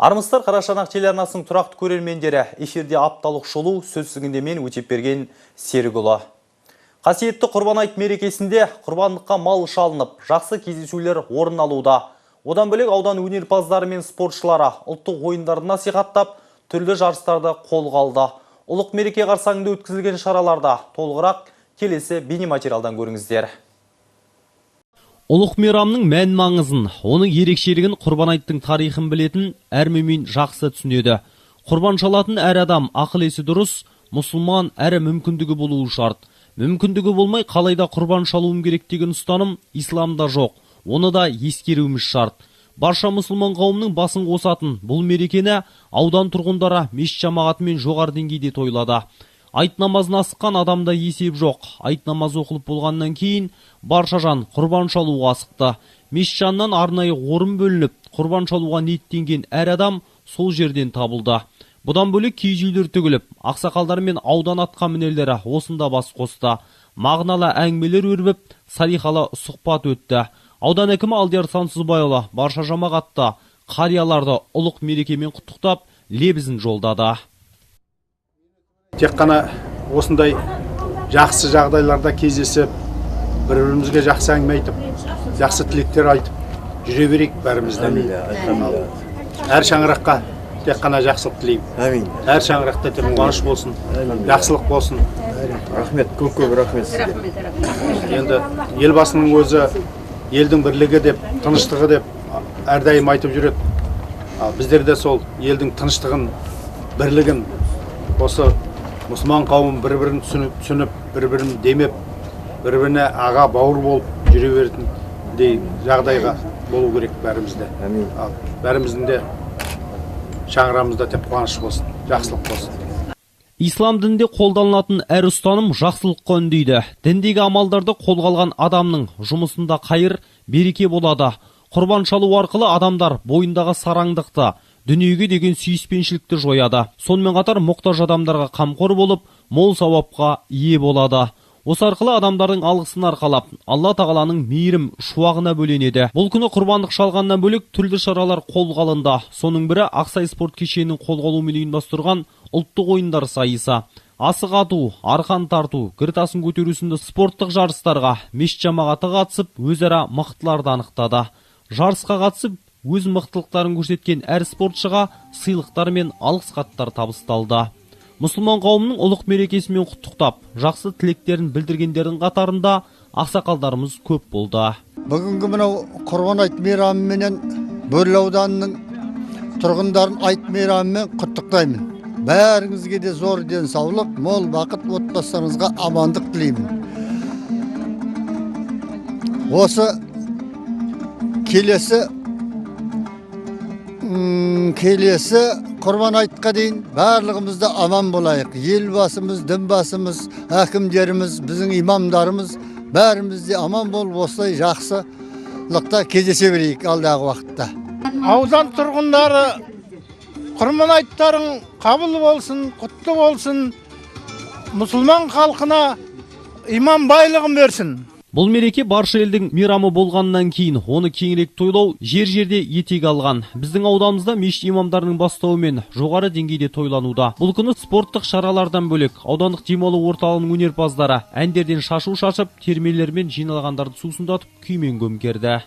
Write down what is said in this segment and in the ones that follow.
Армысыздар, Қарашанақ телеарнасының тұрақты көрермендері, эфирде апталық шолу сөзсігінде мен Өтепберген Серікұлы. Қасиетті Құрбан айт мерекесінде құрбандыққа мал шалынып, жақсы кездесулер орын алуда. Одан бөлек аудан өнерпаздары мен спортшылары ұлттық ойындарды насихаттап, түрлі жарыстарды қолға алды. Ұлық мереке қарсаңында өткізілген шараларда толығырақ келесі бейнематериалдан көріңіздер. Ұлық мейрамның мән маңызын, оның ерекшелігін Құрбан айттың тарихын білетін әр мүмин жақсы түсінеді. Құрбан шалатын әр адам ақыл-есі дұрыс, мұсылман әрі мүмкіндігі болуы шарт. Мүмкіндігі болмай қалайда құрбан шалуым керек деген ұстаным исламда жоқ. Оны да ескеруіміз шарт. Барша мұсылман қауымның басын қосатын бұл мерекені аудан тұрғындары мешіт жамағатымен жоғары деңгейде тойлады. Айт намазын асыққан адамда есеп жоқ. Айт намазы оқылып болғаннан кейін барша жан құрбан шалуға асықты. Мешіт жанынан арнайы орын бөлініп, құрбан шалуға ниеттенген әр адам сол жерден табылды. Бұдан бөлек киіз үйлер тігіліп, ақсақалдар мен аудан атқамінерлері осында бас қосты. Мағыналы әңгімелер өрбіп, салихалы сұхбат өтті. Аудан әкімі Алдияр Сансызбайұлы барша жамағатты, қарияларды ұлық мерекемен құттықтап, лебізін жолдады. Тек қана осындай жақсы жағдайларда кездесіп, бір-бірімізге жақсы әңгіме айтып, жақсы тілектер айтып жүре берейік бәрімізден. Әр шаңыраққа тек қана жақсылық тілеймін. Әр шаңырақта тек қуаныш болсын, жақсылық болсын. Рахмет, көп рахмет сізге. Енді елбасының өзі елдің бірлігі деп, тыныштығы деп әрдайым айтып жүреді. Біздер де сол елдің тыныштығын, бірлігін осы мұсылман қауым бір-бірін түсініп, бір-бірін демеп, бір-біріне аға бауыр болып жүре беретіндей жағдайға болу керек бәрімізде. Бәріміздің де шаңырағымызда тек қуаныш болсын, жақсылық болсын. Ислам дінінде қолданылатын әр ұстаным жақсылыққа үндейді. Діндегі амалдарды қолға алған адамның жұмысында қайыр, береке болады. Құрбан шалу арқылы адамдар бойындағы сараңдықты, дүниеге деген сүйіспеншілікті жояды. Сонымен қатар мұқтаж адамдарға қамқор болып, мол сауапқа ие болады. Осы арқылы адамдардың алғысын арқалап, Алла тағаланың мейірім шуағына бөленеді. Бұл күні құрбандық шалғаннан бөлек түрлі шаралар қолға алынды. Соның бірі Ақсай спорт кешенінің қолға алуымен ұйымдастырған ұлттық ойындар сайысы. Асық ату, арқан тарту, гір тасын көтеру сынды спорттық жарыстарға мешіт жамағаты қатысып, өзара мықтыларды анықтады. Жарысқа қатысып, өз мықтылықтарын көрсеткен әр спортшыға сыйлықтар мен алғыс хаттар табысталды. Мұсылман қауымның ұлық мерекесімен құттықтап, жақсы тілектерін білдіргендердің қатарында ақсақалдарымыз көп болды. Бүгінгі мынау Құрбан айт мейрамымен Бөрлі ауданының тұрғындарын айт мейрамымен құттықтаймын. Бәріңізге де зор денсаулық, мол бақыт, отбасыңызға амандық тілеймін. Осы келесі Құрбан айтқа дейін барлығымызда аман болайық. Елбасымыз, дінбасымыз, әкімдеріміз, біздің имамдарымыз бәрімізде аман болып осылай жақсылықта кездесе берейік алдағы уақытта. Аудан тұрғындары Құрбан айттарың қабыл болсын, құтты болсын, мұсылман халқына иман байлығын берсін. Бұл мереке барша елдің мейрамы болғаннан кейін оны кеңірек тойлау жер-жерде етек алған. Біздің ауданымызда мешіт имамдарының бастауымен жоғары деңгейде тойлануда. Бұл күні спорттық шаралардан бөлек аудандық демалу орталығының өнерпаздары әндерден шашу шашып, термелермен жиналғандарды сусындатып, күймен көмкерді.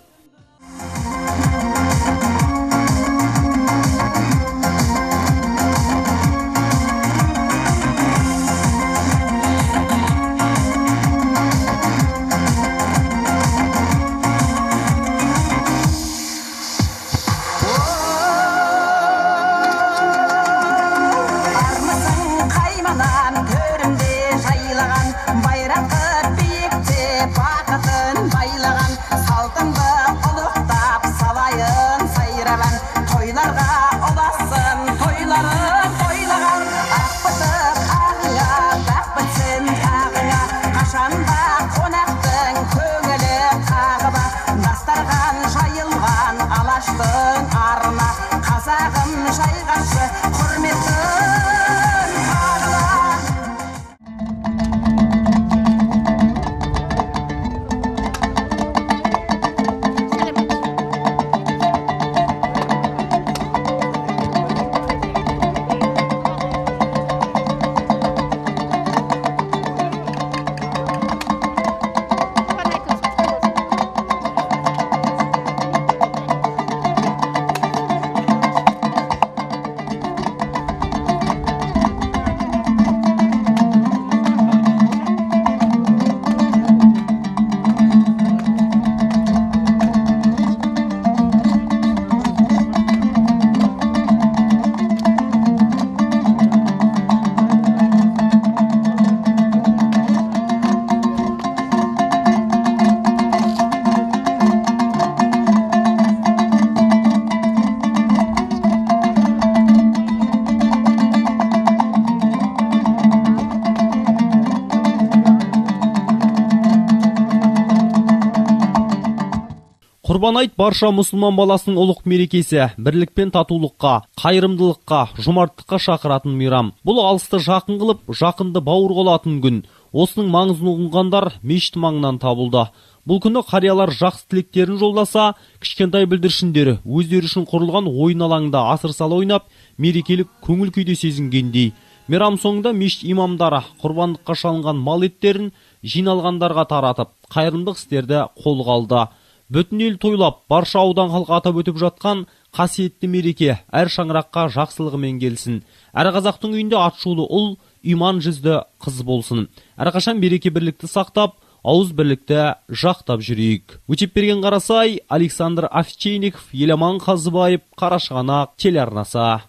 Құрбан айт барша мұсылман баласының ұлық мерекесі, бірлік пен татулыққа, қайырымдылыққа, жұмарттыққа шақыратын мейрам. Бұл алысты жақын қылып, жақынды бауыр қылатын күн. Осының маңызын ұғынғандар мешіт маңынан табылды. Бұл күні қариялар жақсы тілектерін жолдаса, кішкентай бүлдіршіндері өздері үшін құрылған ойын алаңында асыр сала ойнап, мерекелік көңіл күйде сезінгендей. Мейрам соңында мешіт имамдары құрбандыққа шалынған мал еттерін жиналғандарға таратып, қайырымдық істерді қолға алды. Бүтін ел тойлап, барша аудан халқы атап өтіп жатқан қасиетті мереке әр шаңыраққа жақсылығымен келсін. Әр қазақтың үйінде атшулы ұл, иман жүзді қыз болсын. Әрқашан береке бірлікті сақтап, ауыз бірлікті жақтап жүрейік. Өтепберген Қарасай, Александр Овчинников, Еламан Қазыбаев, Қарашығанақ телеарнасы.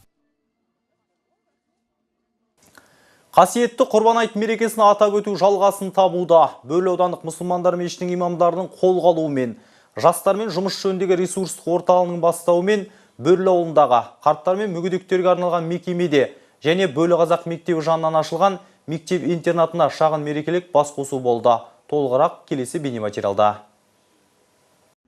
Қасиетті Құрбан айт мерекесін атап өту жалғасын табуда. Бөрлі аудандық мұсылмандар мешітінің имамдарының қолға алуымен, жастармен жұмыс жөніндегі ресурстық орталығының бастауымен Бөрлі ауылындағы қарттар мен мүгедектерге арналған мекемеде және Бөрлі қазақ мектебі жанынан ашылған мектеп интернатына шағын мерекелік бас қосу болды. Толығырақ келесі бейнематериалда.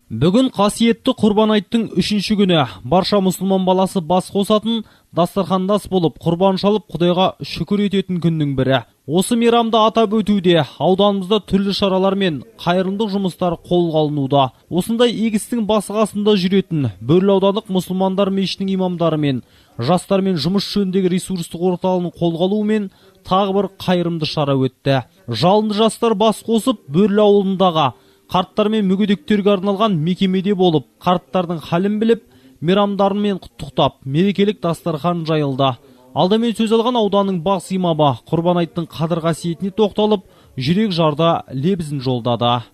Бүгін қасиетті Құрбан айттың 3-ші күні барша мұсылман баласы бас қосатын, дастархандас болып құрбан шалып Құдайға шүкір ететін күннің бірі. Осы мейрамды атап өтуде ауданымызда түрлі шаралар мен қайырымдық жұмыстар қолға алынуда. Осындай егістің басы-қасында жүретін Бөрлі аудандық мұсылмандар мешітінің имамдары мен жастармен жұмыс жөніндегі ресурстық орталығының қолға алуымен тағы бір қайырымды шара өтті. Жалынды жастар бас қосып Бөрлі ауылындағы қарттар мен мүгедектерге арналған мекемеде болып, қарттардың халін біліп, мейрамдарымен құттықтап, мерекелік дастархан жайылды. Алдымен сөз алған ауданның бас имамы Құрбан айттың қадір қасиетіне тоқталып, жүрек жарда лебізін жолдады.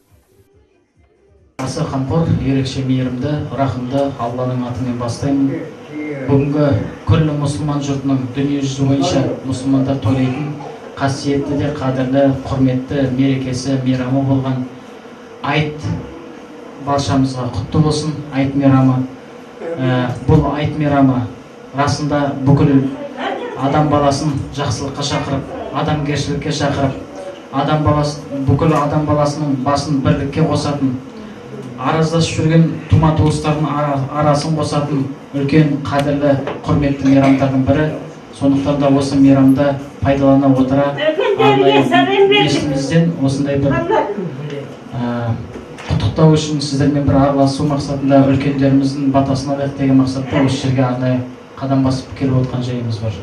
Аса қамқор, ерекше мейірімді, рахымды Алланың атымен бастаймын. Бүгінгі күллі мұсылман жұртының дүниежүзі бойынша мұсылмандар тойлайтын қасиетті де қадірлі, құрметті мерекесі, мейрамы болған айт баршамызға құтты болсын. Айт мейрамы, бұл айт мейрамы расында бүкіл адам баласын жақсылыққа шақырып, адамгершілікке шақырып, бүкіл адам баласының басын бірлікке қосатын, араздасып жүрген тума туыстардың арасын қосатын үлкен қадірлі, құрметті мейрамдардың бірі. Сондықтан да осы мейрамды пайдалана отыра, мешітімізден осындай бір құттықтау үшін сіздермен бір араласу мақсатында, үлкендеріміздің батасын алайық деген мақсатта осы жерге арнайы қадам басып келіп отқан жайымыз бар.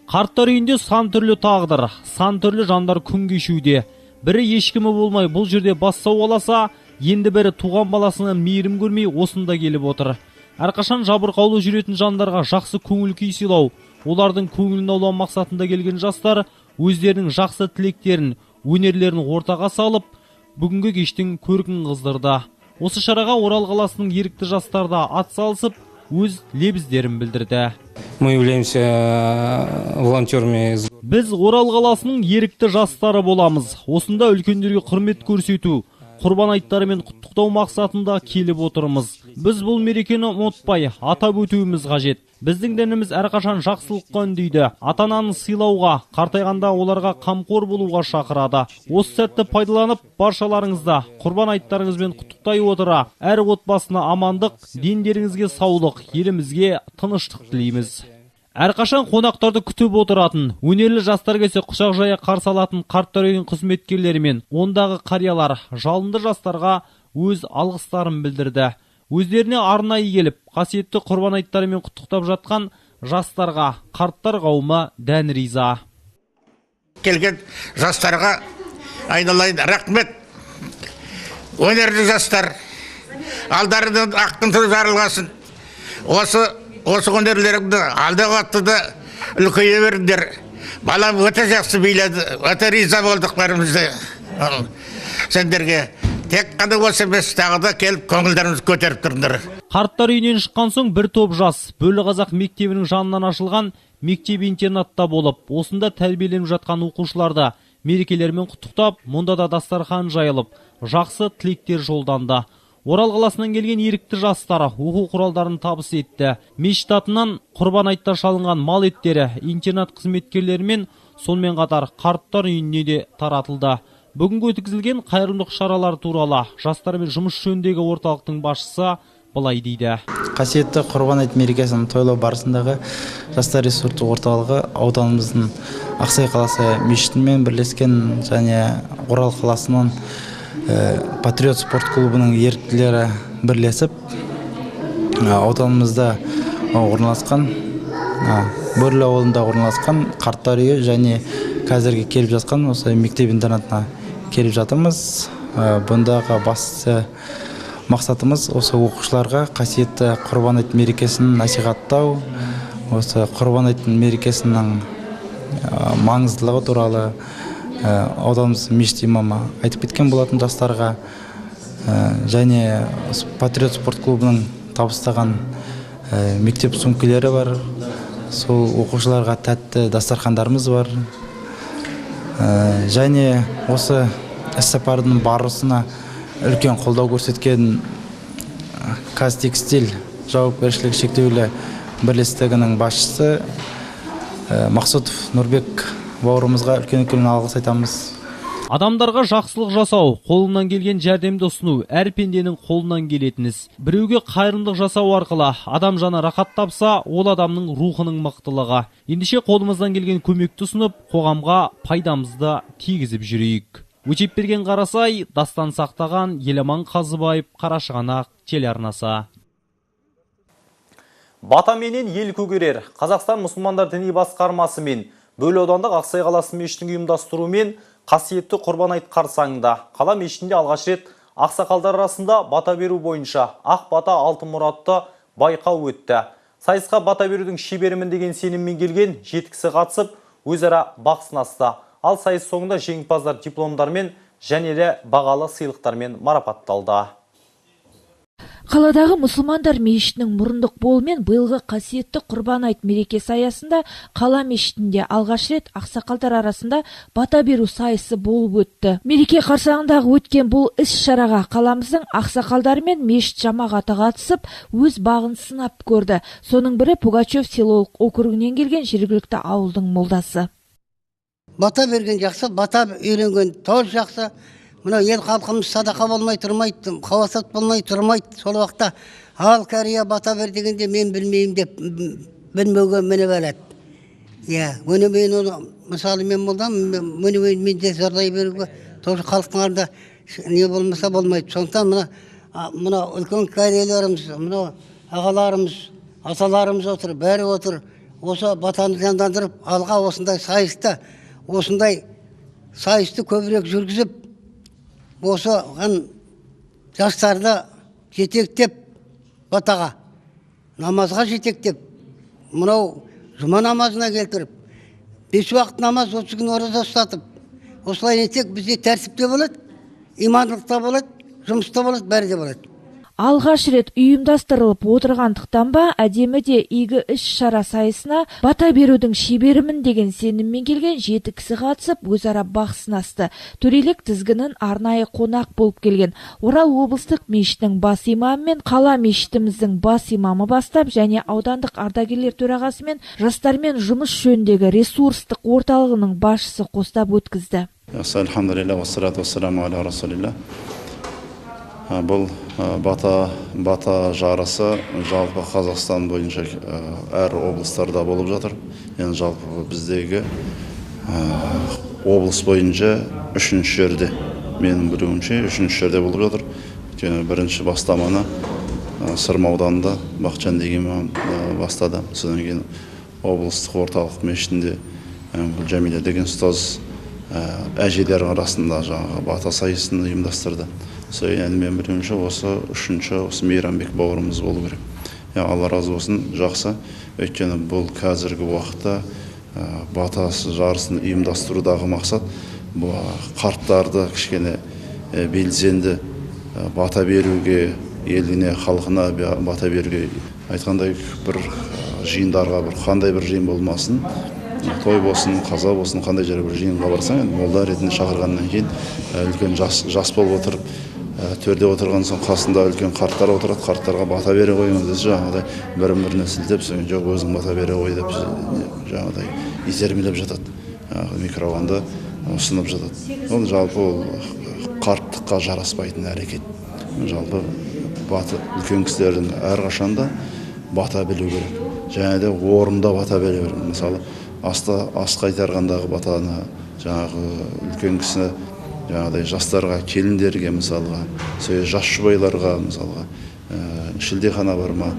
Қарттар үйінде сан түрлі тағдыр, сан түрлі жандар күн кешуде. Бірі ешкімі болмай бұл жерде бас сауғаласа, енді бірі туған баласынан мейірім көрмей осында келіп отыр. Әрқашан жабырқаулы жүретін жандарға жақсы көңіл күй сыйлау, олардың көңілін аулау мақсатында келген жастар өздерінің жақсы тілектерін, өнерлерін ортаға салып, бүгінгі кештің көркін қыздырды. Осы шараға Орал қаласының ерікті жастары да атсалысып, өз лебіздерін білдірді. Мы являемся волонтерами. Біз Орал қаласының ерікті жастары боламыз. Осында үлкендерге құрмет көрсету, құрбан айттарымен құттықтау мақсатында келіп отырмыз. Біз бұл мерекені ұмытпай атап өтуіміз қажет. Біздің дініміз әрқашан жақсылыққа үндейді. Ата-ананы сыйлауға, қартайғанда оларға қамқор болуға шақырады. Осы сәтті пайдаланып, баршаларыңызда құрбан айттарыңызбен құттықтай отыра, әр отбасына амандық, дендеріңізге саулық, елімізге тыныштық тілейміз. Әрқашан қонақтарды күтіп отыратын, өнерлі жастар келсе құшақ жая қарсы алатын қарттар үйінің қызметкерлері мен ондағы қариялар жалынды жастарға өз алғыстарын білдірді. Өздеріне арнайы келіп, қасиетті құрбан айттарымен құттықтап жатқан жастарға қарттар қауымы дән риза. Келген жастарға айналайын рахмет. Өнерлі жастар, алдарынан ақтын түрі жарылғасын. Осы өнерлеріңді алдағы аттыда үлкейе беріңдер. Балам өте жақсы биледі, өте риза болдық бәрімізде. Сендерге тек қана осы емес, тағы да келіп көңілдеріңіз көтеріп тұрыңдар. Қарттар үйінен шыққан соң бір топ жас Бөрлі қазақ мектебінің жанынан ашылған мектеп-интернатта болып, осында тәрбиеленіп жатқан оқушыларды мерекелермен құттықтап, мұнда да дастархан жайылып, жақсы тілектер жолданды. Орал қаласынан келген ерікті жастары оқу құралдарын табыс етті. Мешіт атынан құрбан айтта шалынған мал еттері интернат қызметкерлерімен сонымен қатар қарттар үйіне де таратылды. Бүгінгі өткізілген қайырымдылық шаралар туралы жастармен жұмыс жөніндегі орталықтың басшысы былай дейді. Қасиетті Құрбан айт мерекесін тойлау барысындағы жастар ресурстық орталығы ауданымыздың Ақсай қаласы мешітімен бірлескен және Орал қаласының Патриот спорт клубының еріктілері бірлесіп ауданымызда орналасқан Бөрлі ауылында орналасқан қарттар үйі және қазіргі келіп жатқан осы мектеп интернатына келіп жатырмыз. Бұндағы басты мақсатымыз осы оқушыларға қасиетті Құрбан айт мерекесін насихаттау, осы Құрбан айт мерекесінің маңыздылығы туралы ауданымыз мешіт имамы айтып кеткен болатын жастарға, және Патриот спорт клубының табыстаған мектеп сөмкелері бар. Сол оқушыларға тәтті дастархандарымыз бар. Және осы іс-сапардың барысына үлкен қолдау көрсеткен Қазтекстиль жауапкершілігі шектеулі бірлестігінің басшысы Мақсұтов Нұрбек бауырымызға үлкен алғыс айтамыз. Адамдарға жақсылық жасау, қолынан келген жәрдемді ұсыну әр пенденің қолынан келетін іс. Біреуге қайырымдылық жасау арқылы адам жаны рахат тапса, ол адамның рухының мықтылығы. Ендеше қолымыздан келген көмекті ұсынып, қоғамға пайдамызды тигізіп жүрейік. Өтепберген Қарасай, Дастан Сақтаған, Еламан Қазыбаев, Қарашығанақ телеарнасы. Батаменен ел көгерер. Қазақстан мұсылмандар діни басқармасы мен Бөрлі аудандық Ақсай қаласы мешітінің ұйымдастыруымен қасиетті Құрбан айт қарсаңында қала мешітінде алғаш рет ақсақалдар арасында бата беру бойынша ақ бата алтын мұратты байқау өтті. Сайысқа бата берудің шеберімін деген сеніммен келген 7 кісі қатысып, өзара бақ сынасты. Ал сайыс соңында жеңімпаздар дипломдармен және де бағалы сыйлықтармен марапатталды. Қаладағы мұсылмандар мешітінің мұрындық болуымен биылғы қасиетті Құрбан айт мерекесі аясында қала мешітінде алғаш рет ақсақалдар арасында бата беру сайысы болып өтті. Мереке қарсаңындағы өткен бұл іс-шараға қаламыздың ақсақалдары мен мешіт жамағаты қатысып, өз бағын сынап көрді. Соның бірі Пугачев селолық округінен келген жергілікті ауылдың молдасы. Бата берген жақсы, бата үйренген тор жақсы. Мына ел халқымыз садақа болмай тұрмайды, қауасат болмай тұрмайды. Сол уақытта ал кәрия бата бер дегенде мен білмеймін деп білмеуге мініп алады. Өне мен оны мысалы мен болдам, мен де зорлай беруге тоже халықтың алдында не болмаса болмайды. Сондықтан мына үлкен кәрияларымыз, мына ағаларымыз, аталарымыз отыр, бәрі отыр. Осы батаны жандандырып, алға осындай сайысты көбірек жүргізіп, осы жастарды жетектеп батаға, намазға жетектеп, мынау жұма намазына келтіріп, 5 уақыт намаз 30 күн ораза ұстатып, осылай етсек бізде тәртіпте болады, имандылықта болады, жұмыста болады, бәрі де болады. Алғаш рет ұйымдастырылып отырғандықтан ба, әдемі де игі іс-шара сайысына бата берудің шеберімін деген сеніммен келген 7 кісі қатысып, өзара бақ сынасты. Төрелік тізгінін арнайы қонақ болып келген Орал облыстық мешітінің бас имамы мен қала мешітіміздің бас имамы бастап, және аудандық ардагерлер төрағасы мен жастармен жұмыс жөніндегі ресурстық орталығының басшысы қостап өткізді. Алхамдулилля, вассалату вассаламу аля расулилля. Бұл бата жарысы жалпы Қазақстан бойынша әр облыстарда болып жатыр. Енді жалпы біздегі облыс бойынша 3-ші жерде, менің білуімше 3-ші жерде болып жатыр. Бірінші бастаманы Сырым ауданында Бақытжан деген бастады. Содан кейін облыстық орталық мешітінде Жәмилә деген ұстаз әжелер арасында бата сайысын ұйымдастырды. Енді мен білуімше осы 3-ші осы Мейрамбек бауырымыз болу керек. Алла разы болсын, жақсы. Өйткені бұл қазіргі уақытта бата жарысын ұйымдастырудағы мақсат қарттарды кішкене белсенді бата беруге, еліне, халқына бата беруге, айтқандай бір жиындарға, қандай бір жиын болмасын, той болсын, қаза болсын, қандай жерге бір жиынға барсаң, молда ретінде шақырғаннан кейін үлкен жас болып отырып, төрде отырған соң қасында үлкен қарттар отырады, қарттарға бата бере қойыңыз десе, жаңағыдай бірін-біріне сілтеп, жоқ өзің бата бере қой деп жаңағыдай итермелеп жатады, микрофонды ұсынып жатады. Ол жалпы қарттыққа жараспайтын әрекет. Жалпы үлкен кісілердің әрқашанда бата білу керек. Және де орында бата білу керек. Мысалы, ас қайтарғандағы батаны жаңағы үлкен кісі жаңағыдай жастарға, келіндерге мысалға, жас жұбайларға мысалға, шілдехана бар ма,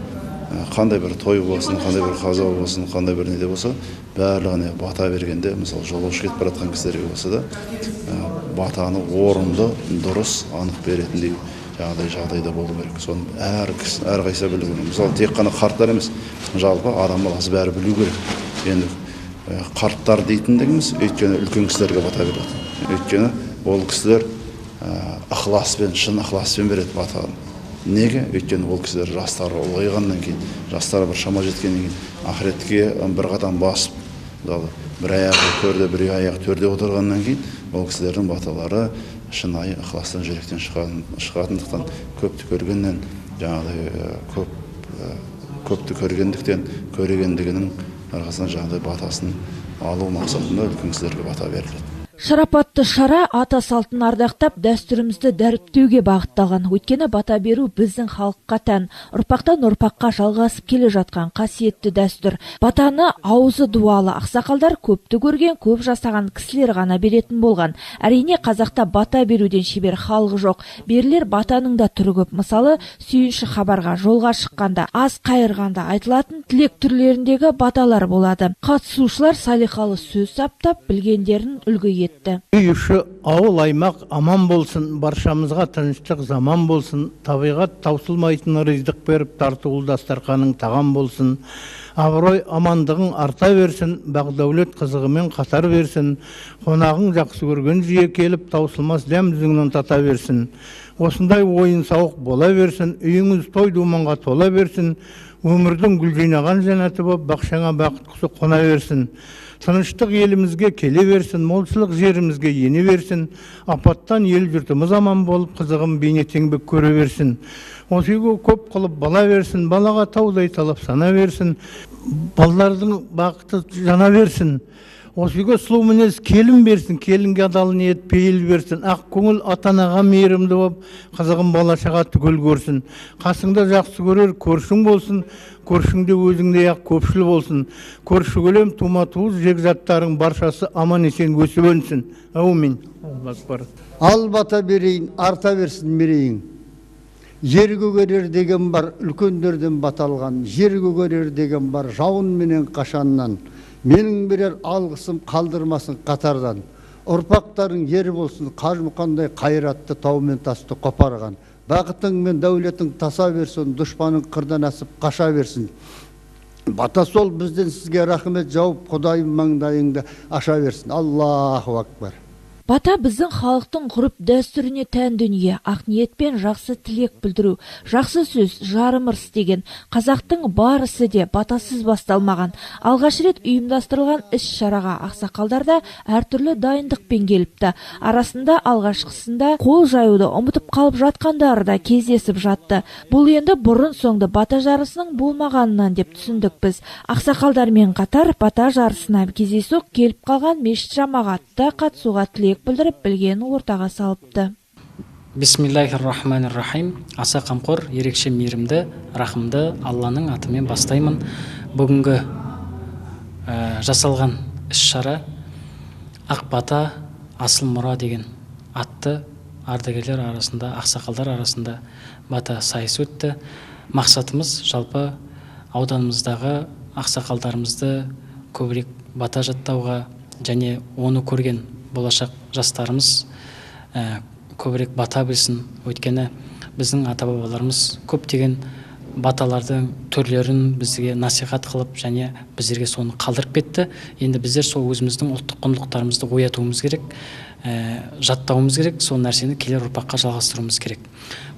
қандай бір той болсын, қандай бір қаза болсын, қандай бір неде болса, барлығына бата бергенде, мысалы жолаушы кетіп бара жатқан кісілерге болса да, батаны орынды, дұрыс, анық беретіндей жағдайда болу керек. Соны әрқайсысы білу керек. Мысалы тек қана қарттар емес, жалпы адам баласы бәрі білу керек. Енді қарттар дейтіндігіміз өйткені үлкен кісілерге бата береді. Өйткені ол кісілер ықыласпен, шын ықыласпен береді батаны. Неге? Өйткені ол кісілер жастары ұлғайғаннан кейін, жастары бір шама жеткеннен кейін, ақыретке бір қадам басып, бір аяғы төрде, бір аяғы төрде отырғаннан кейін, ол кісілердің баталары шынайы ықыластан, жүректен шығатындықтан, көпті көргеннен, жаңағыдай көпті көргендіктен, көрегендігінің арқасынан жаңағыдай батасын алу мақсатында үлкен кісілерге бата беріледі. Шарапатты шара ата салтын ардақтап, дәстүрімізді дәріптеуге бағытталған. Өйткені бата беру біздің халыққа тән, ұрпақтан ұрпаққа жалғасып келе жатқан қасиетті дәстүр. Батаны аузы дуалы ақсақалдар көпті көрген, көп жасаған кісілер ғана беретін болған. Әрине қазақта бата беруден шебер халық жоқ. Берілер батаның да түрі көп. Мысалы, сүйінші хабарға, жолға шыққанда, ас қайырғанда айтылатын тілек түрлеріндегі баталар болады. Қатысушылар салиқалы сөз саптап, білгендерін үлгі үй іші ауыл аймақ аман болсын, баршамызға тыныштық заман болсын, табиғат таусылмайтын ризық беріп, тартулы дастарханың тағам болсын, абырой амандығың арта берсін, бақ-дәулет қызығымен қатар берсін, қонағың жақсы көрген жиі келіп, таусылмас дәм-дүзіңнен тата берсін. Осындай ойын сауық бола берсін, үйіңіз той думанға тола берсін, өмірдің гүл жинаған жәннаты боп, бақшаңа бақыт құсы қона берсін. Тыныштық елімізге келе берсін, молшылық жерімізге ене берсін, апаттан ел жұртымыз аман болып, қызығым бейнетеңбек көре берсін. Осы үйге көп қылып бала берсін, балаға таудай талап сана берсін, балалардың бақыты жана берсін. Осы үйге сұлу мінез келін берсін, келінге адал ниет пейіл берсін, ақ көңіл ата-анаға мейірімді болып, қызығым бала-шаға түгел көрсін. Қасыңда жақсы көрер көршің болсын, көршіңде өзіңде ақ көпшіл болсын. Көрші көлем тума-туыз жекжаттарың баршасы аман есен өсіп өнсін. Әумин. Ал бата берейін, арта берсін мерейін. Жер көгерер деген бар, үлкендерден баталған. Жер көгерер деген бар, жауын менен қашаннан. Менің берер алғысым қалдырмасын қатардан. Ұрпақтарың ері болсын, қажмұқандай қайратты тау мен тасты қопарған. Бақытың мен дәулетің таса берсін, дұшпаның қырдан асып қаша берсін. Бата сол бізден сізге рахмет жауып, Құдайым маңдайыңды аша берсін. Аллаху акбар. Бата біздің халықтың ғұрып дәстүріне тән дүние, ақ ниетпен жақсы тілек білдіру, жақсы сөз, жарымырс деген қазақтың барысы де батасыз басталмаған. Алғаш рет ұйымдастырылған іс-шараға ақсақалдар да әртүрлі дайындықпен келіпті. Арасында алғашқысында қол жаюды ұмытып қалып жатқандары да кездесіп жатты. Бұл енді бұрын соңды бата жарысының болмағанынан деп түсіндік біз. Ақсақалдармен қатар бата жарысына кездейсоқ келіп қалған мешіт жамағаты қатысуға тілек білдіріп білген ортаға салыпты. Бисмиллахир-рахманир-рахим. Аса қамқор, ерекше мейірімді, рахымды Алланың атымен бастаймын. Бүгінгі жасалған іс-шара Ақ бата асыл мұра деген атты ардагерлер арасында, ақсақалдар арасында бата сайыс өтті. Мақсатымыз жалпы ауданымыздағы ақсақалдарымызды көбірек бата жаттауға және оны көрген болашақ жастарымыз көбірек бата білсін. Өйткені біздің ата-бабаларымыз көптеген баталардың түрлерін бізге насихат қылып, және біздерге соны қалдырып кетті. Енді біздер сол өзіміздің ұлттық құндылықтарымызды оятуымыз керек, жаттауымыз керек, сол нәрсені келер ұрпаққа жалғастыруымыз керек.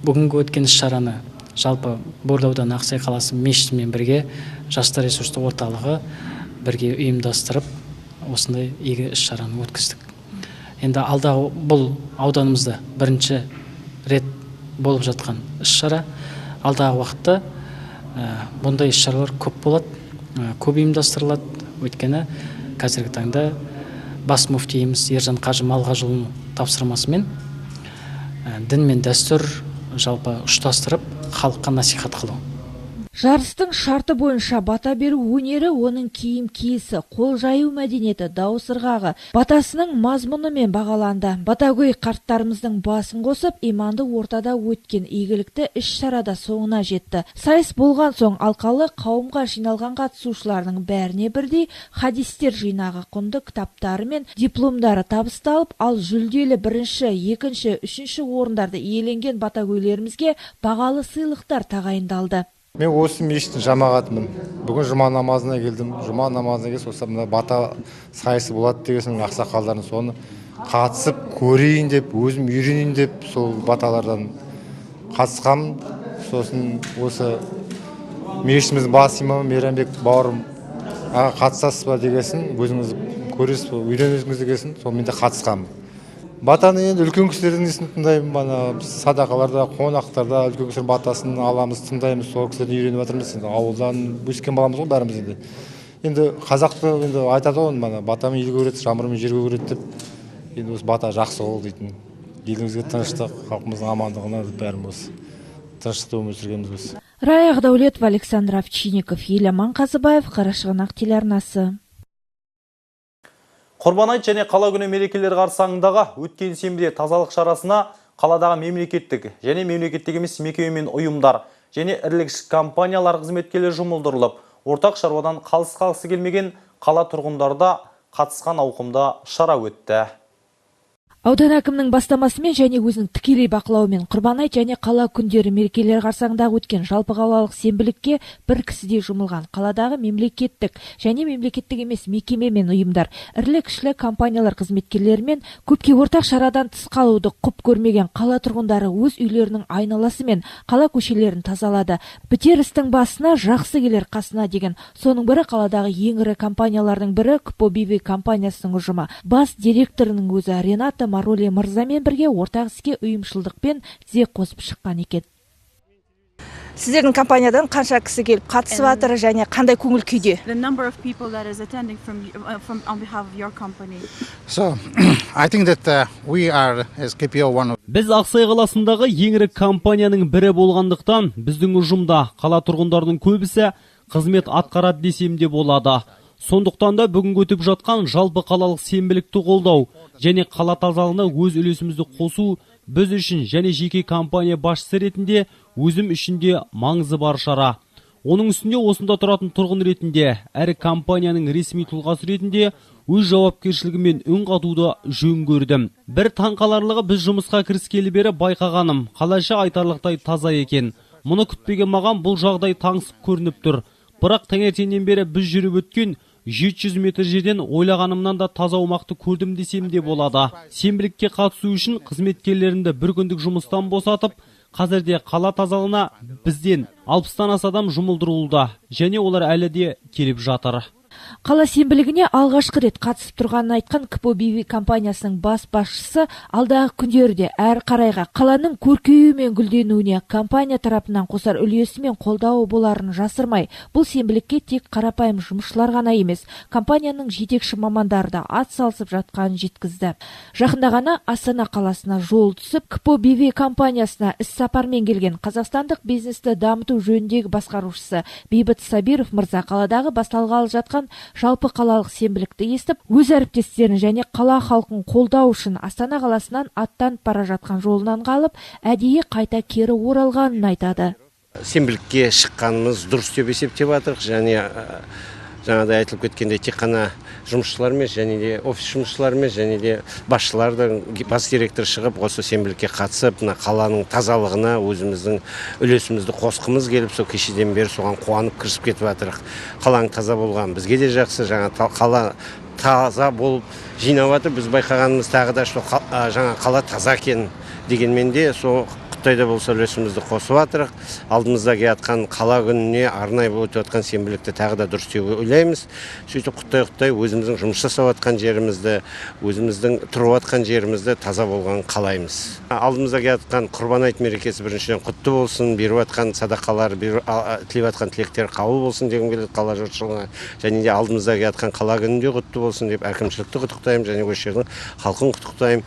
Бүгінгі өткен іс-шараны жалпы Борды ауданы Ақсай қаласы мешітімен бірге жастар ресурстық орталығы бірге ұйымдастырып, осындай игі іс-шараны өткіздік. Енді алдағы бұл ауданымызда бірінші рет болып жатқан іс-шара. Алдағы уақытта бұндай іс-шаралар көп болады, көп ұйымдастырылады. Өйткені қазіргі таңда бас мүфтиіміз Ержан Қажы Малғажыұлының тапсырмасымен дін мен дәстүр жалпы ұштастырып, халыққа насихат қылу. Жарыстың шарты бойынша бата беру өнері, оның киім киісі, қол жаю мәдениеті, дауыс ырғағы, батасының мазмұнымен бағаланды. Батагөй қарттарымыздың басын қосып, иманды ортада өткен игілікті іс-шарада соңына жетті. Сайыс болған соң алқалы қауымға жиналған қатысушылардың бәріне бірдей хадистер жинағы, құнды кітаптары мен дипломдары табысталып, ал жүлделі бірінші, екінші, үшінші орындарды иеленген батагөйлерімізге бағалы сыйлықтар тағайындалды. Мен осы мешіттің жамағатымын. Бүгін жұма намазына келдім. Жұма намазына келіп, сосын мына бата сайысы болады деген ақсақалдардың соны қатысып көрейін деп, өзім үйренейін деп, сол баталардан қатысқам. Сосын осы мешітіміздің бас имамы Мейрамбек бауырым қатысасыз ба дегесін, өзіңіз көресіз ба, үйренесіңіз дегесін, сол мен де қатысқам. Батаны енді үлкен кісілердің несін тыңдаймын, садақаларда, қонақтарда үлкен кісілердің батасын аламыз, тыңдаймыз, сол кісілерден үйреніп жатырмыз. Ауылдан өскен баламыз ғой бәріміз енді. Енді қазақты енді айтады ғой, батамен ел көреді, жамырымен жерге көреді деп. Енді осы бата жақсы ол дейтін. Елімізге тыныштық, халқымыздың амандығына бәріміз осы тыныштықта өмір сүргеніміз осы. Рая Ағдаулетова, Александр Овчинников, Еламан Қазыбаев, Қарашығанақ телеарнасы. Құрбан айт және қала күні мерекелер қарсаңындағы өткен сенбіде тазалық шарасына қаладағы мемлекеттік және мемлекеттік емес мекеме мен ұйымдар және ірілікші компаниялар қызметкерлері жұмылдырылып, ортақ шаруадан қалыс келмеген қала тұрғындарда қатысқан ауқымда шара өтті. Аудан әкімінің бастамасымен және өзінің тікелей бақылауымен Құрбан айт және қала күндері мерекелер қарсаңындағы өткен жалпы қалалық сенбілікке бір кісідей жұмылған қаладағы мемлекеттік және мемлекеттік емес мекеме мен ұйымдар, ірілі-кішілі компаниялар қызметкерлерімен көпке ортақ шарадан тыс қалуды құп көрмеген қала тұрғындары өз үйлерінің айналасы мен қала көшелерін тазалады. Бітер істің басына жақсы келер қасына деген. Соның бірі қаладағы ең ірі компаниялардың бірі КПО BV компаниясының ұжымы. Бас директорының өзі Рената Мароле мырзамен бірге ортақ іске ұйымшылдықпен тізе қосып шыққан екен. Сіздердің компаниядан қанша кісі келіп қатысып жатыр және қандай көңіл күйде? Біз Ақсай қаласындағы ең ірі компанияның бірі болғандықтан, біздің ұжымда қала тұрғындарының көбісі қызмет атқарады десем де болады. Сондықтан да бүгін өтіп жатқан жалпы қалалық сенбілікті қолдау және қала тазалығына өз үлесімізді қосу біз үшін және жеке компания басшысы ретінде өзім үшін де маңызы бар шара. Оның үстінде осында тұратын тұрғын ретінде, әрі компанияның ресми тұлғасы ретінде өз жауапкершілігімен үн қатуды жөн көрдім. Бір таңқаларлығы біз жұмысқа кіріскелі бері байқағаным, қалайша айтарлықтай таза екен. Мұны күтпеген маған бұл жағдай таңсып көрініп тұр. Бірақ таңертеңнен бері біз жүріп өткен 700 метр жерден ойлағанымнан да таза аумақты көрдім десем де болады. Сенбілікке қатысу үшін қызметкерлерімді бір күндік жұмыстан босатып, қазірде қала тазалығына бізден 60-тан аса адам жұмылдырылуда және олар әлі де келіп жатыр. Қала сенбілігіне алғашқы рет қатысып тұрғанын айтқан КПО BV компаниясының бас басшысы алдағы күндерде әр қарайға қаланың көркеюі мен гүлденуіне компания тарапынан қосар үлесі мен қолдауы боларын жасырмай, бұл сенбілікке тек қарапайым жұмысшылар ғана емес, компанияның жетекші мамандары да ат салысып жатқанын жеткізді. Жақында ғана Астана қаласына жол түсіп, КПО BV компаниясына іс-сапармен келген қазақстандық бизнесті дамыту жөніндегі басқарушысы Бейбіт Сабиров мырза қаладағы басталғалы жатқан жалпы қалалық сенбілікті естіп, өз әріптестерін және қала халқын қолдау үшін Астана қаласынан аттанып бара жатқан жолынан қалып, әдейі қайта кері оралғанын айтады. Сенбілікке шыққанымыз дұрыс деп есептеп жатырық, және жаңағыдай айтылып кеткендей тек қана жұмысшылармен және де офис жұмысшылармен және де басшылардың бас директор шығып осы сенбілікке қатысып, қаланың тазалығына өзіміздің үлесімізді қосқымыз келіп, сол кешеден бері соған қуанып кірісіп кетіп жатырық. Қаланың таза болған бізге де жақсы, жаңа қала таза болып жинап жатыр. Біз байқағанымыз тағы да жаңа қала таза екен дегенмен де сол Құттайда болса үлесімізді қосып жатырық. Алдымызда келатқан қала күніне арнайы өтіп жатқан сенбілікті тағы да дұрыс деп ойлаймыз. Сөйтіп Құттай өзіміздің жұмыс жасап жатқан жерімізді, өзіміздің тұрып жатқан жерімізді таза болғанын қалаймыз. Алдымызда келатқан Құрбан айт мерекесі біріншіден құтты болсын, беріп жатқан садақалар, тілеп жатқан тілектер қабыл болсын дегім келеді қала жұртшылығына. Және де алдымызда келатқан қала күнінде құтты болсын деп әкімшілікті құттықтаймын және осы жердің халқын құттықтаймын.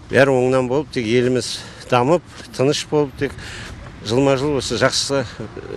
Бәрі оңынан болып, тек еліміз дамып, тыныш болып, тек жылма-жыл осы жақсы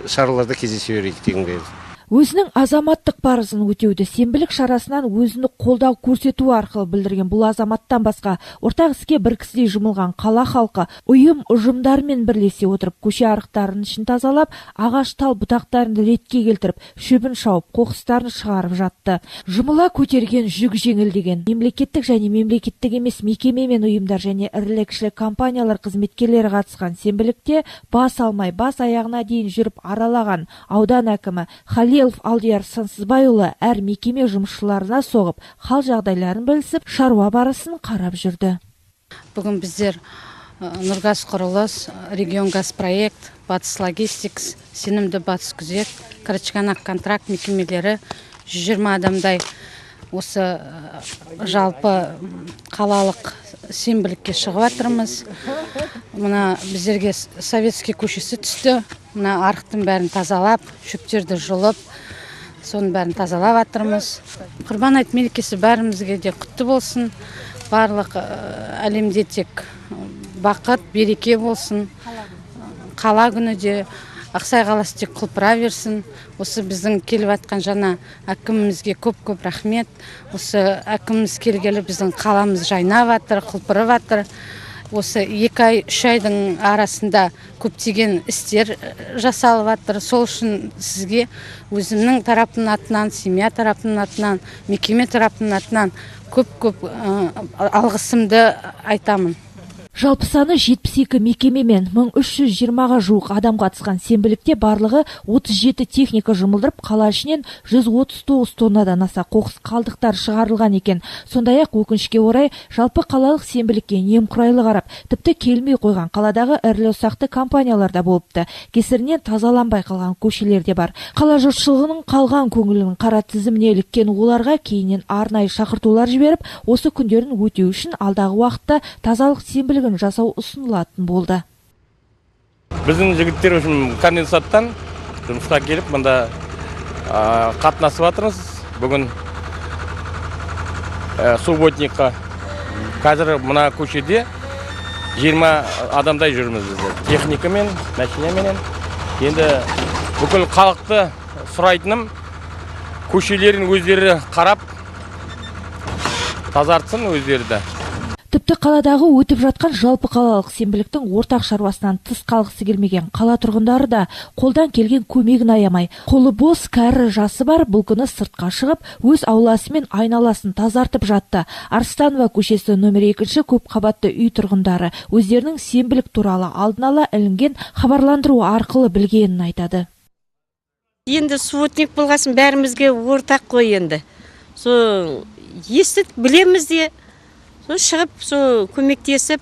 шараларда кездесе берейік дегім келеді. Өзінің азаматтық парызын өтеуді сенбілік шарасынан өзіні қолдау көрсету арқылы білдірген бұл азаматтан басқа ортақ іске бір кісідей жұмылған қала халқы ұжымдармен бірлесе отырып көше арықтарының ішін тазалап, ағаш тал бұтақтарын ретке келтіріп, шөбін шауып, қоқыстарын шығарып жатты. Жұмыла көтерген жүк жеңілдеген мемлекеттік және мемлекеттік емес мекеме мен ұйымдар және ірілі-кішілі компаниялар қызметкерлері қатысқан сенбілікте бас алмай, бас аяғына дейін жүріп аралаған аудан әкімі Алдияр Сансызбайұлы әр мекеме жұмысшыларына соғып, хал жағдайларын білісіп, шаруа барысын қарап жүрді. Бүгін біздер Нұргаз құрылыс, Регион газ проект, Батыс логистикс, Сенімді Батыс күзет, Карачканақ контракт мекемелері 120 адамдай осы жалпы қалалық сенбілікке шығып жатырмыз. Мына біздерге Советский көшесі түсті. Мына арықтың бәрін тазалап, шөптерді жұлып, соның бәрін тазалап жатырмыз. Құрбан айт мерекесі бәрімізге де құтты болсын. Барлық әлемде тек бақыт, береке болсын. Қала күні де Ақсай қаласы тек құлпыра берсін. Осы біздің келіп жатқан жаңа әкімімізге көп-көп рахмет. Осы әкіміміз келгелі біздің қаламыз жайнап жатыр, құлпырып жатыр. Осы 2 ай, 3 айдың арасында көптеген істер жасалып жатыр. Сол үшін сізге өзімнің тарапымның атынан, семья тарапының атынан, мекеме тарапының атынан көп-көп алғысымды айтамын. Жалпы саны 72 мекеме мен 1320-ға жуық адам қатысқан сенбілікте барлығы 37 техника жұмылдырып, қала ішінен 139 тоннадан аса қоқыс қалдықтар шығарылған екен. Сондай-ақ өкінішке орай жалпы қалалық сенбілікке немқұрайлы қарап, тіпті келмей қойған қаладағы ірілі-ұсақты компаниялар да болыпты. Кесірінен тазаланбай қалған көшелер де бар. Қала жұртшылығының қалған көңілінің қара тізіміне іліккен оларға кейіннен арнайы шақыртулар жіберіп, осы күндерін өтеу үшін алдағы уақытта тазалық сенбілік жасау ұсынылатын болды. Біздің жігіттер үшін конденсаттан жұмысқа келіп, мұнда қатынасып жатырмыз. Бүгін субботникқа қазір мұна көшеде 20 адамдай жүрміз біздер. Техникамен, машинаменен. Енді бүкіл халықты сұрайтыным, көшелерін өздері қарап, тазартсын өздері. Тіпті қаладағы өтіп жатқан жалпы қалалық сенбіліктің ортақ шаруасынан тыс қалғысы келмеген қала тұрғындары да қолдан келген көмегін аямай, қолы бос кәрі жасы бар бұл күні сыртқа шығып, өз ауласы мен айналасын тазартып жатты. Арыстанова көшесі нөмір 2 көп қабатты үй тұрғындары өздерінің сенбілік туралы алдын ала ілінген хабарландыру арқылы білгенін айтады. Енді субботник болғасын бәрімізге ортақ қой енді. Со естіп білеміз де. Шығып, көмектесіп,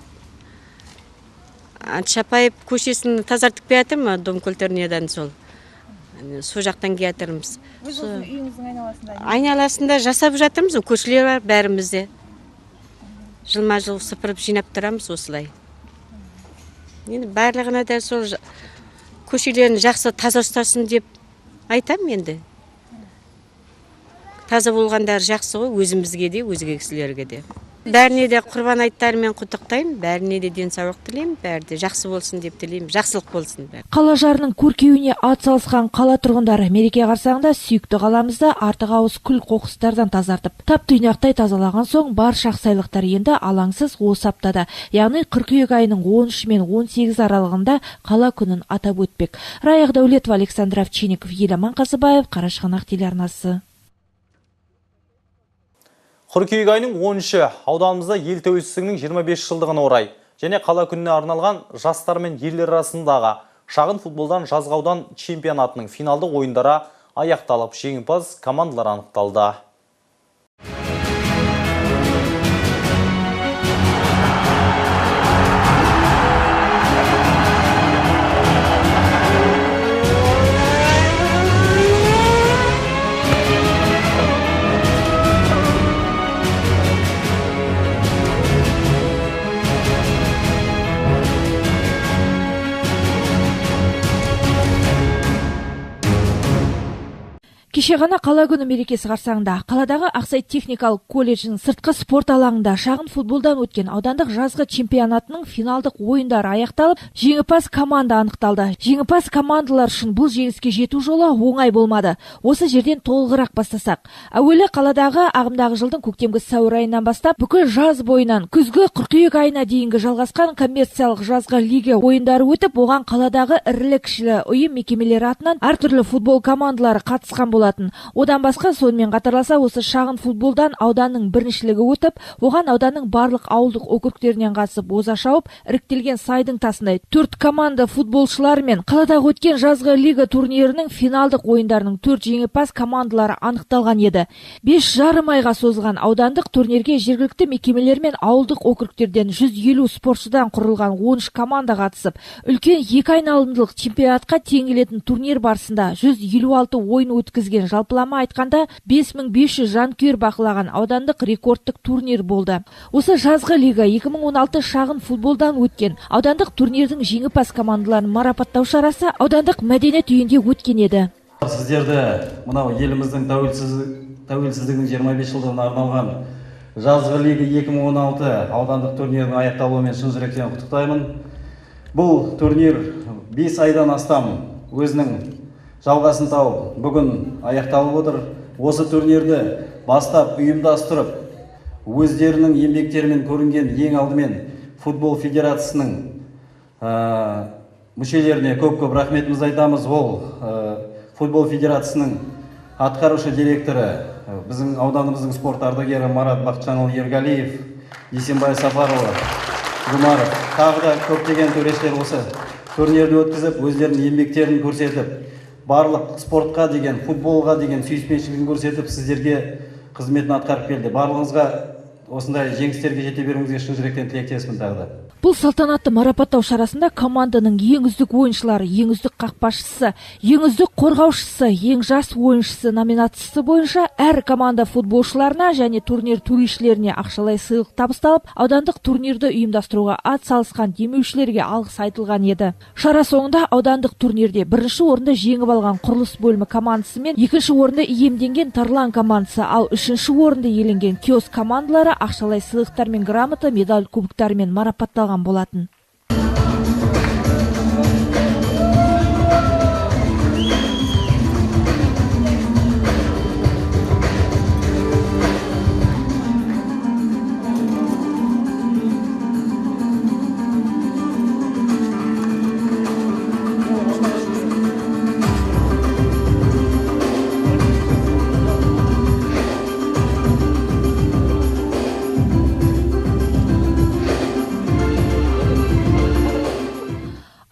Чапаев көшесін тазартып келатыр ма, дом культурниядан сол жақтан келатырмыз. Үйіңіздің айналасында? Айналасында жасап жатырмыз, көшелер бар бәрімізде. Жылма-жыл сыпырып жинап тұрамыз осылай. Енді барлығына да сол көшелерін жақсы таза ұстасын деп айтам енді. Таза болғандар жақсы ғой, өзімізге де, өзге кісілерге де. Бәріне де құрбан айттарымен құттықтаймын, бәріне де денсаулық тілеймін, бәрі де жақсы болсын деп тілеймін, жақсылық болсын. Қала жарының көркеуіне атсалысқан қала тұрғындары мереке қарсаңында сүйікті қаламызды артық ауыз күл қоқыстардан тазартып, тап-тұйнақтай тазалаған соң барша ақсайлықтар енді алаңсыз осы аптада, яғни қыркүйек айының 13 мен 18 аралығында қала күнін атап өтпек. Раяқ Дәулетова, Александр Овчинников, Еламан Қазыбаев, Қарашығанақ телеарнасы. Қыркүйек айының 13-і ауданымызда ел тәуелсіздігінің 25 жылдығына орай және қала күніне арналған жастар мен ерлер арасындағы шағын футболдан жазғы аудан чемпионатының финалдық ойындары аяқталып, жеңімпаз командалар анықталды. Кеше ғана қала күні мерекесі қарсаңында қаладағы Ақсай техникалық колледжінің сыртқы спорт алаңында шағын футболдан өткен аудандық жазғы чемпионатының финалдық ойындары аяқталып, жеңімпаз команда анықталды. Жеңімпаз командалар үшін бұл жеңіске жету жолы оңай болмады. Осы жерден толығырақ бастасақ. Әуелі қаладағы ағымдағы жылдың көктемгі сәуір айынан бастап бүкіл жаз бойынан күзгі қыркүйек айына дейінгі жалғасқан коммерциялық жазғы лига ойындары өтіп, оған қаладағы ірілі-кішілі ұйым мекемелері атынан әртүрлі футбол командалары қатысқан болатын. Одан басқа сонымен қатарласа осы шағын футболдан ауданның біріншілігі өтіп, оған ауданның барлық ауылдық округтерінен қатысып оза шауып, іріктелген сайдың тасындай 4 команда футболшылары мен қаладағы өткен жазғы лига турнирінің финалдық ойындарының 4 жеңімпаз командалары анықталған еді. 5,5 айға созылған аудандық турнирге жергілікті мекемелер мен ауылдық округтерден 150 спортшыдан құрылған 13 команда қатысып, үлкен 2 айналымдылық чемпионатқа теңелетін турнир барысында 156 ойын өткізген, жалпылама айтқанда 5500 жанкүйер бақылаған аудандық рекордтық турнир болды. Осы жазғы лига 2016 шағын футболдан өткен аудандық турнирдің жеңімпаз командаларын марапаттау шарасы аудандық мәдениет үйінде өткен еді. Сіздерді мынау еліміздің тәуелсіздігінің 25 жылдығына арналған жазғы лига 2016 аудандық турнирдің аяқталуымен шын жүректен құттықтаймын. Бұл турнир 5 айдан астам өзінің жалғасын тауып, бүгін аяқталып отыр. Осы турнирді бастап ұйымдастырып, өздерінің еңбектерімен көрінген ең алдымен футбол федерациясының мүшелеріне көп рахметімізді айтамыз. Ол футбол федерациясының атқарушы директоры, біздің ауданымыздың спорт ардагері Марат Бақытжанұлы Ергалиев, Дүйсенбай Сапарұлы, Жұмаров, тағы да көптеген төрешілер осы турнирді өткізіп, өздерінің еңбектерін көрсетіп, барлық спортқа деген, футболға деген сүйіспеншілігін көрсетіп, сіздерге қызметін атқарып келді. Барлығыңызға осындай жеңістерге жете беруіңізге шын жүректен тілектеспін тағы да. Бұл салтанатты марапаттау шарасында команданың ең үздік ойыншылары, ең үздік қақпашысы, ең үздік қорғаушысы, ең жас ойыншысы номинациясы бойынша әр команда футболшыларына және турнир төрешілеріне ақшалай сыйлық табысталып, аудандық турнирді ұйымдастыруға ат салысқан демеушілерге алғыс айтылған еді. Шара соңында аудандық турнирде бірінші орынды жеңіп алған құрылыс бөлімі командасы мен екінші орынды иемденген Тарлан командасы, ал үшінші орынды иеленген Киоск командалары ақшалай сыйлықтар мен грамота, медаль, кубоктармен марапатталған болатын.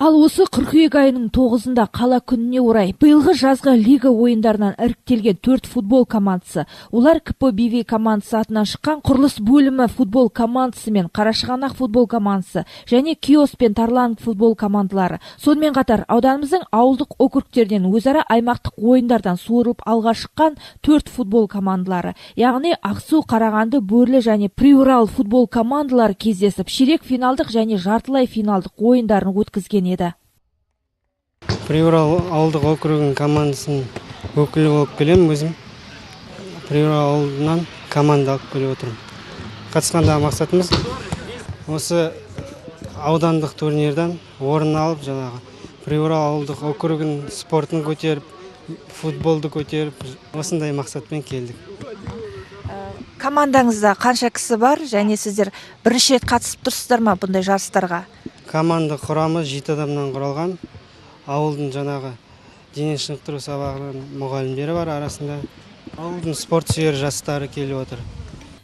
Ал осы қыркүйек айының 9-ында қала күніне орай биылғы жазғы лига ойындарынан іріктелген 4 футбол командасы, олар КПБВ командасы атынан шыққан құрылыс бөлімі футбол командасы мен Қарашығанақ футбол командасы және Киоск пен Тарлан футбол командалары. Сонымен қатар ауданымыздың ауылдық округтерден өзара аймақтық ойындардан суырылып алға шыққан 4 футбол командалары, яғни Ақсу, Қарағанды, Бөрлі және Приурал футбол командалары кездесіп, ширек финалдық және жартылай финалдық ойындарын өткізген еді. Приурал ауылдық округінің командасының өкілі болып келемін өзім. Приурал ауылынан команда алып келіп отырмын. Қатысқандағы мақсатымыз осы аудандық турнирдан орын алып, жаңағы Приурал ауылдық округінің спортын көтеріп, футболды көтеріп, осындай мақсатпен келдік. Командаңызда қанша кісі бар және сіздер бірінші рет қатысып тұрсыздар ма бұндай жарыстарға? Команда құрамы 7 адамнан құралған. Ауылдың жаңағы дене шынықтыру сабағының мұғалімдері бар арасында. Ауылдың спорт сүйер жастары келіп отыр.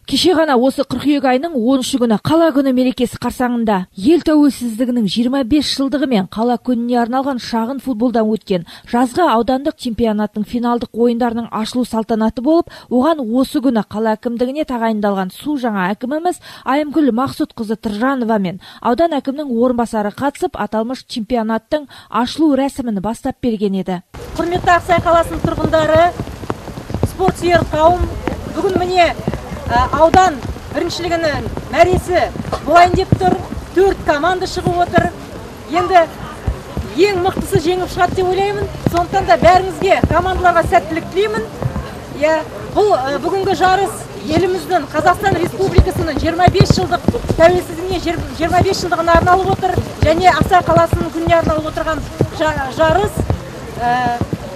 Кеше ғана осы қыркүйек айының 13 күні қала күні мерекесі қарсаңында ел тәуелсіздігінің 25 жылдығы мен қала күніне арналған шағын футболдан өткен жазғы аудандық чемпионаттың финалдық ойындарының ашылу салтанаты болып, оған осы күні қала әкімдігіне тағайындалған су жаңа әкіміміз Айымгүл Мақсұтқызы Тұржанова мен аудан әкімінің орынбасары қатысып, аталмыш чемпионаттың ашылу рәсімін бастап берген еді. Құрметті Ақсай қаласының тұрғындары, спорт сүйер қауым, бүгін міне аудан біріншілігінің мәресі болайын деп тұр. 4 команда шығып отыр. Енді ең мықтысы жеңіп шығады деп ойлаймын. Сондықтан да бәріңізге, командаларға сәттілік тілеймін. Бұл бүгінгі жарыс еліміздің Қазақстан Республикасының 25 жылдық тәуелсіздігіне 25 жылдығына арналып отыр, және Ақсай қаласының күніне арналып отырған жарыс.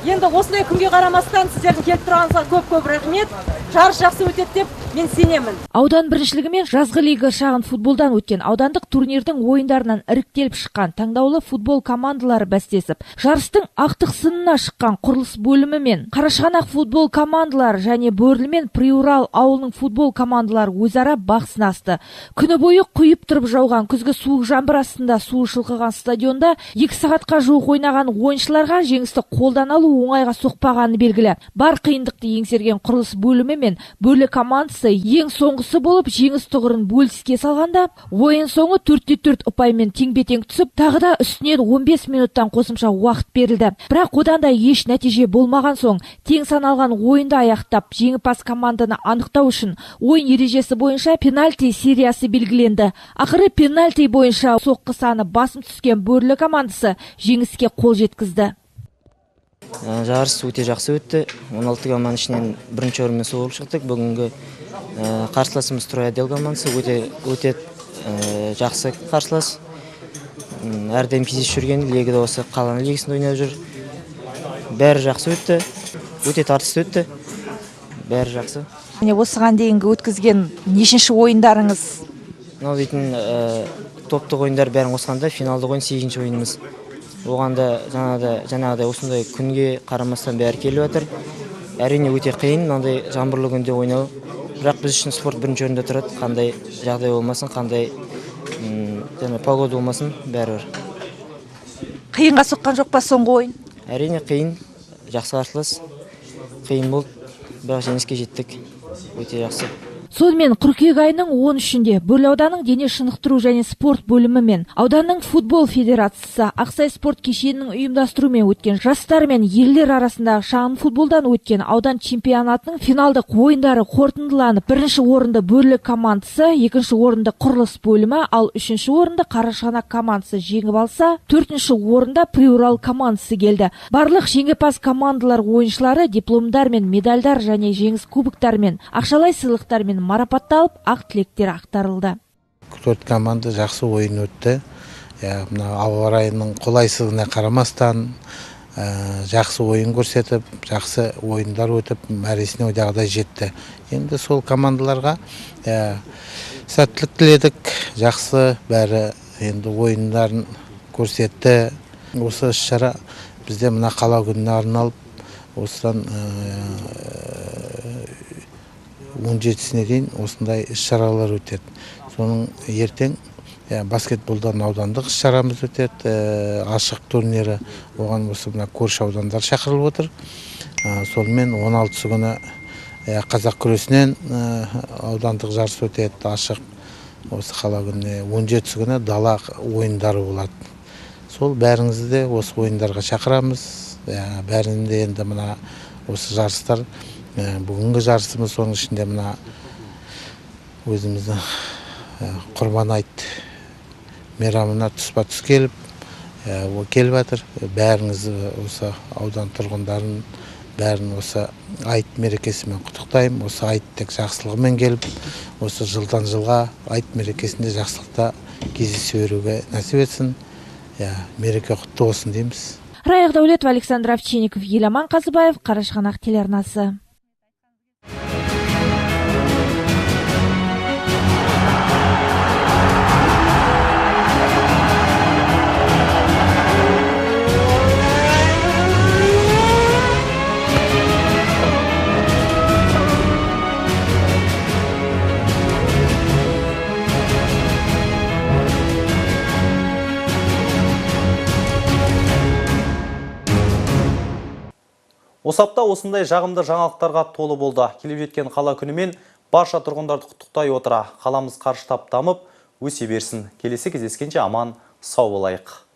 Енді осындай күнге қарамастан сіздердің келіп тұрғаныңызға көп-көп рахмет. Жарыс жақсы өтеді деп мен сенемін. Аудан біріншілігі мен жазғы лига шағын футболдан өткен аудандық турнирдің ойындарынан іріктеліп шыққан таңдаулы футбол командалары бәстесіп, жарыстың ақтық сынына шыққан құрылыс бөлімі мен Қарашығанақ футбол командалары және Бөрлі мен Приурал ауылының футбол командалары өзара бақ сынасты. Күні бойы құйып тұрып жауған күзгі суық жаңбыр астында суы шылқыған стадионда 2 сағатқа жуық ойнаған ойыншыларға жеңісті қолдан алу оңайға соқпағаны белгілі. Бар қиындықты еңсерген құрылыс бөлімі мен Бөрлі командасы ең соңғысы болып жеңіс тұғырын бөліске салғанда, ойын соңы 4-4 ұпаймен тең-бетең түсіп, тағы да үстінен 15 минуттан қосымша уақыт берілді. Бірақ одан да еш нәтиже болмаған соң, тең саналған ойынды аяқтап, жеңімпаз команданы анықтау үшін ойын ережесі бойынша пенальти сериясы белгіленді. Ақыры пенальти бойынша соққы саны басым түскен Бөрлі командасы жеңіске қол жеткізді. Жарыс өте жақсы өтті. 16 команда ішінен бірінші орынмен суырылып шықтық. Бүгінгі қарсыласымыз Троядел командасы өте жақсы қарсылас. Әрдайым кездесіп жүрген, лигада осы қаланың лигасында ойнап жүр. Бәрі жақсы өтті. Өте тартысты өтті. Бәрі жақсы. Осыған дейінгі өткізген нешінші ойындарыңыз? Дейтін топтық ойындар бәрін қосқанда финалдық ойын 8-ші ойынымыз. Оған да жаңағыдай осындай күнге қарамастан бәрі келіп жатыр. Әрине өте қиын, мынандай жаңбырлы күнде ойнау. Бірақ біз үшін спорт бірінші орында тұрады. Қандай жағдай болмасын, қандай погода болмасын, бәрі бар. Қиынға соққан жоқ па соңғы ойын? Әрине қиын, жақсы қарсылас. Қиын болды, бірақ жеңіске жеттік. Өте жақсы. Сонымен қыркүйек айының 13-інде Бөрлі ауданның дене шынықтыру және спорт бөлімі мен ауданның футбол федерациясы Ақсай спорт кешенінің ұйымдастыруымен өткен жастар мен ерлер арасындағы шағын футболдан өткен аудан чемпионатының финалдық ойындары қорытындыланып, бірінші орынды Бөрлі командасы, екінші орынды құрылыс бөлімі, ал үшінші орынды Қарашығанақ командасы жеңіп алса, төртінші орында Приурал командасы келді. Барлық жеңімпаз командалар ойыншылары дипломдар мен медальдар және жеңіс кубоктармен, ақшалай сыйлықтармен марапатталып, ақ тілектер ақтарылды. Төрт команда жақсы ойын өтті. Ауа райының қолайсыздығына қарамастан жақсы ойын көрсетіп, жақсы ойындар өтіп, мәресіне ойдағыдай жетті. Енді сол командаларға сәттілік тіледік, жақсы бәрі енді ойындарын көрсетті. Осы іс-шара бізде мына қала күніне арналып, осыдан 17-сіне дейін осындай іс-шаралар өтеді. Соның ертең баскетболдан аудандық іс-шарамыз өтеді, ашық турнирі, оған осы көрші аудандар шақырылып отыр. Сонымен 16-сы күні қазақ күресінен аудандық жарыс өтеді, ашық. Осы қала күніне 17-сы күні дала ойындары болады. Сол бәріңізді осы ойындарға шақырамыз. Бәрінде енді мына осы жарыстар, бүгінгі жарысымыз соның ішінде мына өзіміздің құрбан айт мейрамына тұспа-тұс келіп жатыр. Бәріңіз осы аудан тұрғындарын бәрін осы айт мерекесімен құттықтаймын. Осы айт тек жақсылығымен келіп, осы жылдан жылға айт мерекесінде жақсылықта кездесе беруге нәсіп етсін. Мереке құтты болсын дейміз. Раяқ Дәулетов, Александр Овчинников, Еламан Қазыбаев, Қарашығанақ телеарнасы. Осы апта осындай жағымды жаңалықтарға толы болды. Келіп жеткен қала күнімен барша тұрғындарды құттықтай отыра. Қаламыз қарыштап дамып, өсе берсін. Келесі кездескенше аман, сау болайық.